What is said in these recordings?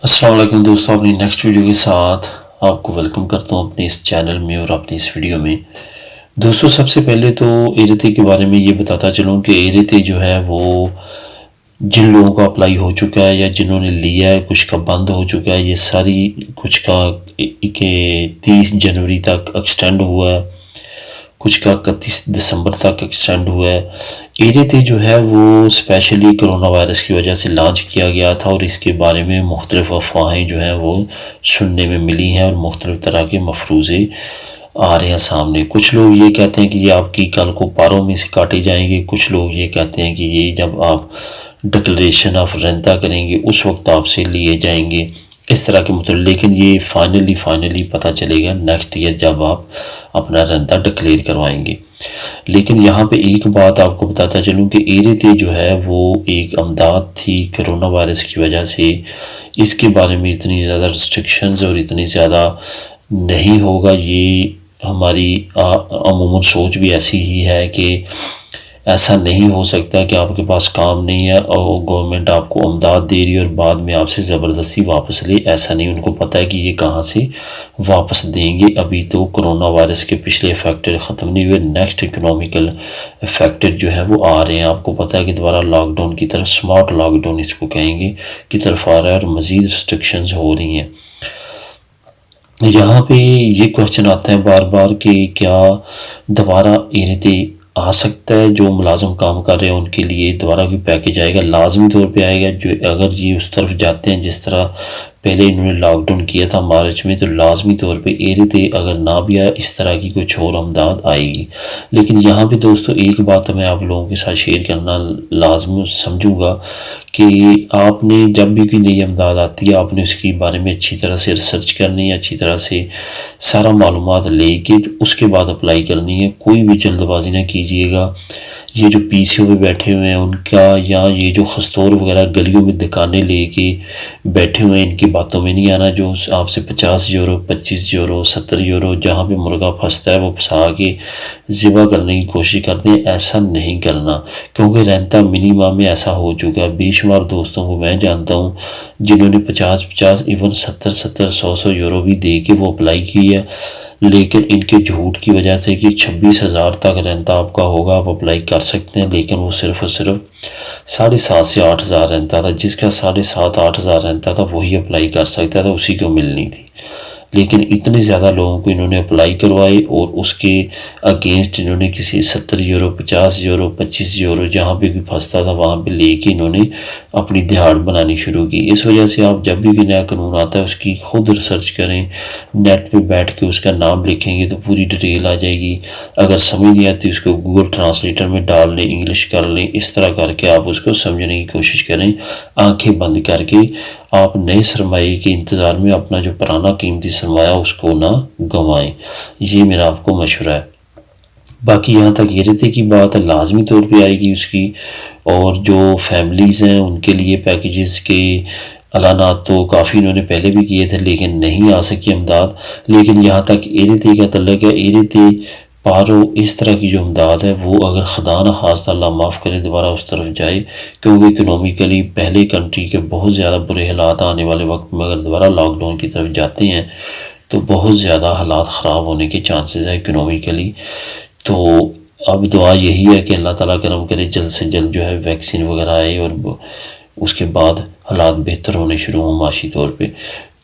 السلام علیکم دوستوں، اپنی نیکسٹ ویڈیو کے ساتھ آپ کو ویلکم کرتا ہوں اپنے اس چینل میں اور اپنی اس ویڈیو میں۔ دوستوں، سب سے پہلے تو ایرتے کے بارے میں یہ بتاتا چلوں کہ ایرتے جو ہے وہ جن لوگوں کا اپلائی ہو چکا ہے یا جنہوں نے لیا ہے، کچھ کا بند ہو چکا ہے، یہ ساری کچھ کا 30 جنوری تک ایکسٹینڈ ہوا ہے، کچھ کا 31 دسمبر تک ایکسٹینڈ ہوا ہے۔ ایرتے جو ہے وہ اسپیشلی کرونا وائرس کی وجہ سے لانچ کیا گیا تھا، اور اس کے بارے میں مختلف افواہیں جو ہیں وہ سننے میں ملی ہیں اور مختلف طرح کے مفروضے آ رہے ہیں سامنے۔ کچھ لوگ یہ کہتے ہیں کہ یہ آپ کی کل کو پاروں میں سے کاٹے جائیں گے، کچھ لوگ یہ کہتے ہیں کہ یہ جب آپ ڈکلیریشن آف رینتا کریں گے اس وقت آپ سے لیے جائیں گے، اس طرح کے مطلب۔ لیکن یہ فائنلی پتہ چلے گا نیکسٹ ایئر جب آپ اپنا رینتا ڈکلیئر کروائیں گے۔ لیکن یہاں پہ ایک بات آپ کو بتاتا چلوں کہ ایرتے جو ہے وہ ایک امداد تھی کرونا وائرس کی وجہ سے، اس کے بارے میں اتنی زیادہ ریسٹرکشنز اور اتنی زیادہ نہیں ہوگا۔ یہ ہماری عموماً سوچ بھی ایسی ہی ہے کہ ایسا نہیں ہو سکتا کہ آپ کے پاس کام نہیں ہے اور گورنمنٹ آپ کو امداد دے رہی ہے اور بعد میں آپ سے زبردستی واپس لے، ایسا نہیں۔ ان کو پتہ ہے کہ یہ کہاں سے واپس دیں گے۔ ابھی تو کرونا وائرس کے پچھلے افیکٹڈ ختم نہیں ہوئے، نیکسٹ اکنامیکل افیکٹڈ جو ہے وہ آ رہے ہیں۔ آپ کو پتہ ہے کہ دوبارہ لاک ڈاؤن کی طرف، سمارٹ لاک ڈاؤن اس کو کہیں گے، کی طرف آ رہا ہے اور مزید ریسٹرکشنز ہو رہی ہیں۔ یہاں پہ یہ کوشچن آتا ہے بار بار کہ کیا دوبارہ ایرتے آ سکتا ہے؟ جو ملازم کام کر رہے ہیں ان کے لیے دوبارہ کوئی پیکیج آئے گا؟ لازمی طور پہ آئے گا۔ جو اگر یہ اس طرف جاتے ہیں جس طرح پہلے انہوں نے لاک ڈاؤن کیا تھا مارچ میں، تو لازمی طور پہ ایرتے اگر نہ بھی آئے اس طرح کی کچھ اور امداد آئے گی۔ لیکن یہاں پہ دوستو ایک بات میں آپ لوگوں کے ساتھ شیئر کرنا لازم سمجھوں گا کہ آپ نے جب بھی کوئی نئی امداد آتی ہے، آپ نے اس کے بارے میں اچھی طرح سے ریسرچ کرنی ہے، اچھی طرح سے سارا معلومات لے کے اس کے بعد اپلائی کرنی ہے۔ کوئی بھی جلد بازی نہ کیجیے گا۔ یہ جو پی سی او پہ بیٹھے ہوئے ہیں ان کا، یا یہ جو خستور وغیرہ گلیوں میں دکانیں لے کے بیٹھے ہوئے ہیں، ان کی باتوں میں نہیں آنا۔ جو آپ سے 50 یورو، 25 یورو، 70 یورو جہاں پہ مرغا پھنستا ہے وہ پھنسا کے ذبح کرنے کی کوشش کرتے ہیں، ایسا نہیں کرنا، کیونکہ رینتا منیمم میں ایسا ہو چکا ہے۔ بے شمار دوستوں کو میں جانتا ہوں جنہوں نے 50 ایون 70 100 یورو بھی دے کے وہ اپلائی کی ہے، لیکن ان کے جھوٹ کی وجہ سے کہ 26,000 تک رینتا آپ کا ہوگا، آپ اپلائی کر سکتے ہیں، لیکن وہ صرف اور صرف 7,500 سے 8,000 رینتا تھا۔ جس کا 7,500 8,000 رینتا تھا وہی اپلائی کر سکتا تھا، اسی کو ملنی تھی۔ لیکن اتنے زیادہ لوگوں کو انہوں نے اپلائی کروائے، اور اس کے اگینسٹ انہوں نے کسی 70 یورو، 50 یورو، 25 یورو جہاں پہ بھی پھنستا تھا وہاں پہ لے کے انہوں نے اپنی دہاڑ بنانی شروع کی۔ اس وجہ سے آپ جب بھی کوئی نیا قانون آتا ہے اس کی خود ریسرچ کریں، نیٹ پہ بیٹھ کے اس کا نام لکھیں گے تو پوری ڈیٹیل آ جائے گی۔ اگر سمجھ نہیں آتی اس کو گوگل ٹرانسلیٹر میں ڈال لیں، انگلش کر لیں، اس طرح کر کے آپ اس کو سمجھنے کی کوشش کریں، آنکھیں بند کر کے۔ آپ نئے سرمایے کے انتظار میں اپنا جو پرانا قیمتی سرمایہ اس کو نہ گنوائیں، یہ میرا آپ کو مشورہ ہے۔ باقی یہاں تک ایرتے کی بات ہے، لازمی طور پہ آئے گی اس کی، اور جو فیملیز ہیں ان کے لیے پیکیجز کے اعلانات تو کافی انہوں نے پہلے بھی کیے تھے لیکن نہیں آ سکی امداد۔ لیکن یہاں تک ایرتے کا تعلق ہے، ایرتے پارو اس طرح کی جو امداد ہے وہ اگر خدا نخواستہ اللہ معاف کرے دوبارہ اس طرف جائے، کیونکہ اکنامیکلی پہلے کنٹری کے بہت زیادہ برے حالات آنے والے وقت میں اگر دوبارہ لاک ڈاؤن کی طرف جاتے ہیں تو بہت زیادہ حالات خراب ہونے کے چانسز ہیں اکنامیکلی۔ تو اب دعا یہی ہے کہ اللہ تعالیٰ کرم کرے جلد سے جلد جو ہے ویکسین وغیرہ آئے اور اس کے بعد حالات بہتر ہونے شروع ہوں معاشی طور پہ۔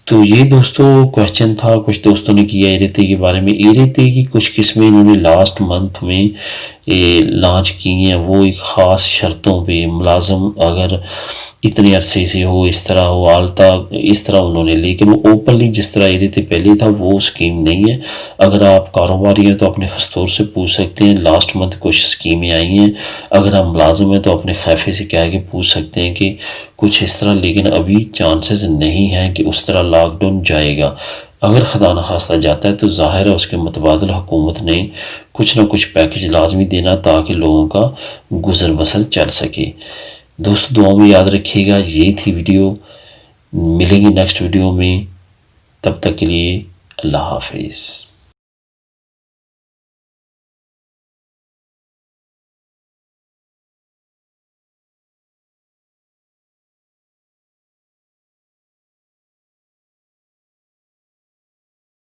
تو یہ دوستو کوشچن تھا، کچھ دوستوں نے کیا ایرتے کے بارے میں۔ ایرتے کی کچھ قسمیں انہوں نے لاسٹ منتھ میں لانچ کی ہیں، وہ ایک خاص شرطوں پہ، ملازم اگر اتنے عرصے سے ہو، اس طرح ہو، آلتا اس طرح انہوں نے، لیکن وہ اوپنلی جس طرح ایرتے پہلے تھا وہ اسکیم نہیں ہے۔ اگر آپ کاروباری ہیں تو اپنے خستور سے پوچھ سکتے ہیں، لاسٹ منتھ کچھ اسکیمیں آئی ہیں۔ اگر آپ ملازم ہیں تو اپنے خیفے سے کہہ کے پوچھ سکتے ہیں کہ کچھ اس طرح، لیکن ابھی چانسز نہیں ہیں کہ اس طرح لاک ڈاؤن جائے گا۔ اگر خدا نخواستہ جاتا ہے تو ظاہر ہے اس کے متبادل حکومت نے کچھ نہ کچھ پیکیج لازمی دینا تاکہ لوگوں کا گزر بسر چل سکے۔ دوست دعاؤں میں یاد رکھیے گا۔ یہ تھی ویڈیو، ملیں گی نیکسٹ ویڈیو میں، تب تک کے لیے اللہ حافظ۔